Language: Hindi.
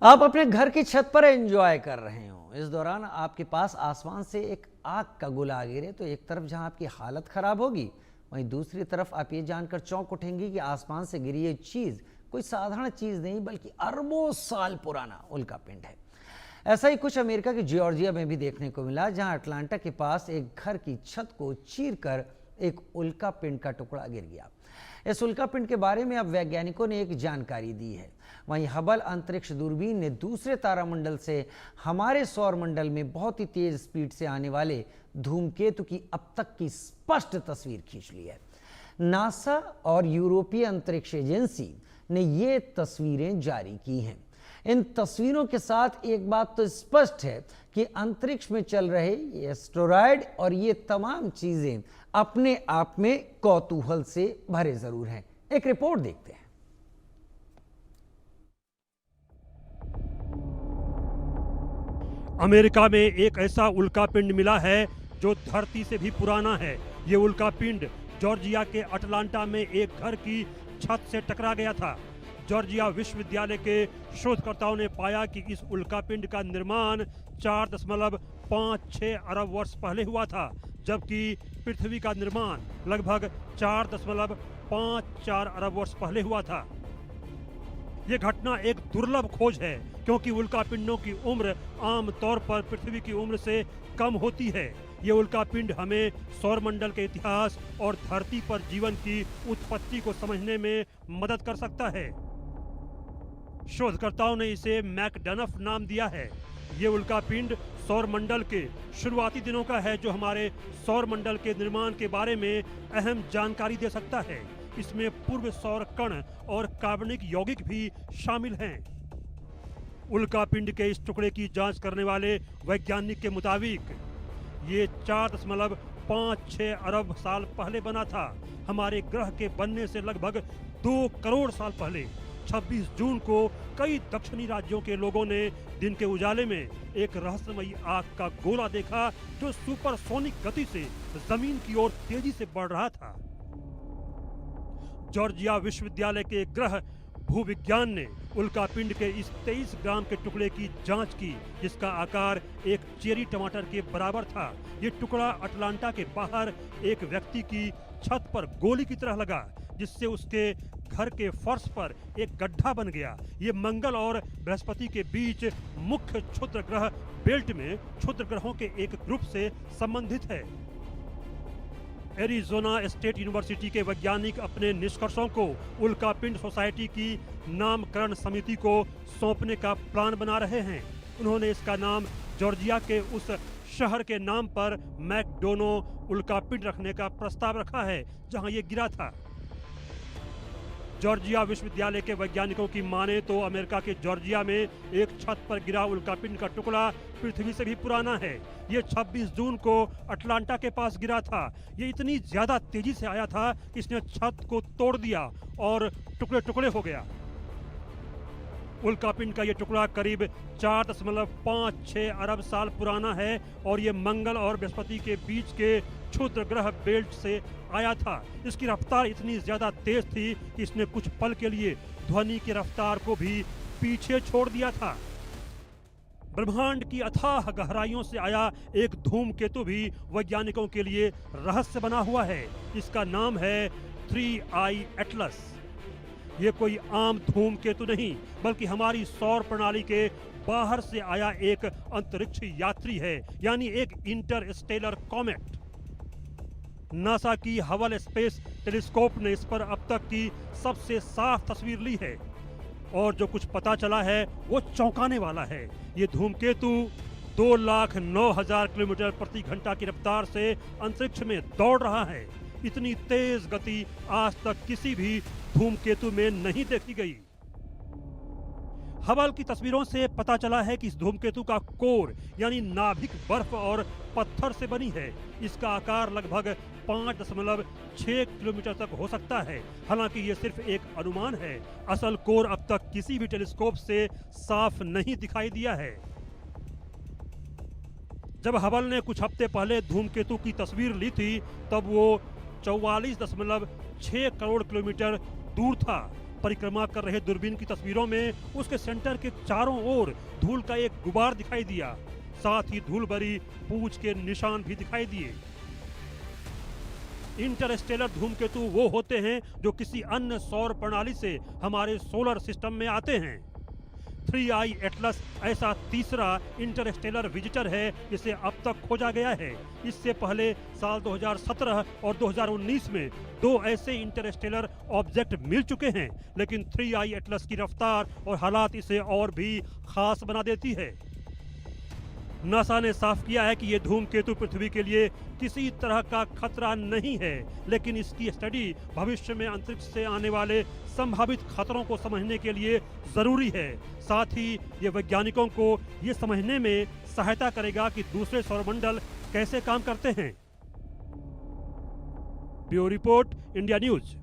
आप अपने घर की छत पर एंजॉय कर रहे हो, इस दौरान आपके पास आसमान से एक आग का गोला गिरे तो एक तरफ जहां आपकी हालत खराब होगी, वहीं दूसरी तरफ आप ये जानकर चौंक उठेंगी कि आसमान से गिरी ये चीज कोई साधारण चीज नहीं बल्कि अरबों साल पुराना उल्का पिंड है। ऐसा ही कुछ अमेरिका के जॉर्जिया में भी देखने को मिला, जहां अटलांटा के पास एक घर की छत को चीरकर एक उल्का पिंड का टुकड़ा गिर गया। इस उल्का पिंड के बारे में अब वैज्ञानिकों ने एक जानकारी दी है। वहीं हबल अंतरिक्ष दूरबीन ने दूसरे तारामंडल से हमारे सौर मंडल में बहुत ही तेज स्पीड से आने वाले धूमकेतु की अब तक की स्पष्ट तस्वीर खींच ली है। नासा और यूरोपीय अंतरिक्ष एजेंसी ने ये तस्वीरें जारी की हैं। इन तस्वीरों के साथ एक बात तो स्पष्ट है कि अंतरिक्ष में चल रहे ये एस्टेरॉयड और ये तमाम चीजें अपने आप में कौतूहल से भरे जरूर हैं। एक रिपोर्ट देखते हैं। अमेरिका में एक ऐसा उल्का पिंड मिला है जो धरती से भी पुराना है। ये उल्का पिंड जॉर्जिया के अटलांटा में एक घर की छत से टकरा गया था। जॉर्जिया विश्वविद्यालय के शोधकर्ताओं ने पाया कि इस उल्कापिंड का निर्माण 4.56 अरब वर्ष पहले हुआ था, जबकि पृथ्वी का निर्माण लगभग 4.54 अरब वर्ष पहले हुआ था। यह घटना एक दुर्लभ खोज है, क्योंकि उल्कापिंडों की उम्र आमतौर पर पृथ्वी की उम्र से कम होती है। ये उल्कापिंड हमें सौरमंडल के इतिहास और धरती पर जीवन की उत्पत्ति को समझने में मदद कर सकता है। शोधकर्ताओं ने इसे मैकडनफ नाम दिया है। ये उल्कापिंड सौरमंडल के शुरुआती दिनों का है, जो हमारे सौरमंडल के निर्माण के बारे में अहम जानकारी दे सकता है। इसमें पूर्व सौर कण और कार्बनिक यौगिक भी शामिल हैं। उल्कापिंड के इस टुकड़े की जांच करने वाले वैज्ञानिक के मुताबिक ये 4.56 अरब साल पहले बना था। हमारे ग्रह के बनने से लगभग 2 करोड़ साल पहले 26 जून को कई दक्षिणी राज्यों के लोगों ने दिन के उजाले में एक रहस्यमयी आग का गोला देखा, जो सुपरसोनिक गति से जमीन की ओर तेजी से बढ़ रहा था। जॉर्जिया विश्वविद्यालय के ग्रह भूविज्ञान ने उल्कापिंड के इस 23 ग्राम के टुकड़े की जांच की, जिसका आकार एक चेरी टमाटर के बराबर था। ये टुकड़ा अटलांटा के बाहर एक व्यक्ति की छत पर गोली की तरह लगा, जिससे उसके घर के फर्श पर एक गड्ढा बन गया। ये मंगल और बृहस्पति के बीच मुख्य क्षुद्र ग्रह बेल्ट में क्षुद्र ग्रहों के एक ग्रुप से संबंधित है। एरिज़ोना स्टेट यूनिवर्सिटी के वैज्ञानिक अपने निष्कर्षों को उल्कापिंड सोसाइटी की नामकरण समिति को सौंपने का प्लान बना रहे हैं। उन्होंने इसका नाम जॉर्जिया के उस शहर के नाम पर मैकडोनो उल्कापिंड रखने का प्रस्ताव रखा है, जहां ये गिरा था। जॉर्जिया विश्वविद्यालय के वैज्ञानिकों की माने तो अमेरिका के जॉर्जिया में एक छत पर गिरा उल्कापिंड का टुकड़ा पृथ्वी से भी पुराना है। ये 26 जून को अटलांटा के पास गिरा था। ये इतनी ज्यादा तेजी से आया था कि इसने छत को तोड़ दिया और टुकड़े टुकड़े हो गया। उल्कापिंड का ये टुकड़ा करीब 4.56 अरब साल पुराना है और ये मंगल और बृहस्पति के बीच के क्षुद्र ग्रह बेल्ट से आया था। इसकी रफ्तार इतनी ज्यादा तेज थी कि इसने कुछ पल के लिए ध्वनि की रफ्तार को भी पीछे छोड़ दिया था। ब्रह्मांड की अथाह गहराइयों से आया एक धूमकेतु भी वैज्ञानिकों के लिए रहस्य बना हुआ है। इसका नाम है 3I एटलस। ये कोई आम धूमकेतु नहीं, बल्कि हमारी सौर प्रणाली के बाहर से आया एक अंतरिक्ष यात्री है, यानी एक इंटरस्टेलर कॉमेट। नासा की हबल स्पेस टेलीस्कोप ने इस पर अब तक की सबसे साफ तस्वीर ली है, और जो कुछ पता चला है वो चौंकाने वाला है। ये धूमकेतु 2,09,000 किलोमीटर प्रति घंटा की रफ्तार से अंतरिक्ष में दौड़ रहा है। इतनी तेज गति आज तक किसी भी धूमकेतु में नहीं देखी गई। हबल की तस्वीरों से पता चला है कि इस धूमकेतु का कोर यानी नाभिक बर्फ और पत्थर से बनी है। इसका आकार लगभग 5.6 किलोमीटर तक हो सकता है। हालांकि ये सिर्फ एक अनुमान है। असल कोर अब तक किसी भी टेलीस्कोप से साफ नहीं दिखाई दिया है। जब हबल ने कुछ हफ्ते पहले धूमकेतु की तस्वीर ली थी, तब वो 44.6 करोड़ किलोमीटर दूर था। परिक्रमा कर रहे दूरबीन की तस्वीरों में उसके सेंटर के चारों ओर धूल का एक गुबार दिखाई दिया, साथ ही धूल भरी पूंछ के निशान भी दिखाई दिए। इंटरस्टेलर धूमकेतु वो होते हैं जो किसी अन्य सौर प्रणाली से हमारे सोलर सिस्टम में आते हैं। 3I एटलस ऐसा तीसरा इंटरस्टेलर विजिटर है जिसे अब तक खोजा गया है। इससे पहले साल 2017 और 2019 में 2 ऐसे इंटरस्टेलर ऑब्जेक्ट मिल चुके हैं, लेकिन 3I एटलस की रफ्तार और हालात इसे और भी खास बना देती है। नासा ने साफ किया है कि ये धूमकेतु पृथ्वी के लिए किसी तरह का खतरा नहीं है, लेकिन इसकी स्टडी भविष्य में अंतरिक्ष से आने वाले संभावित खतरों को समझने के लिए जरूरी है। साथ ही ये वैज्ञानिकों को ये समझने में सहायता करेगा कि दूसरे सौरमंडल कैसे काम करते हैं। Bureau report, India news.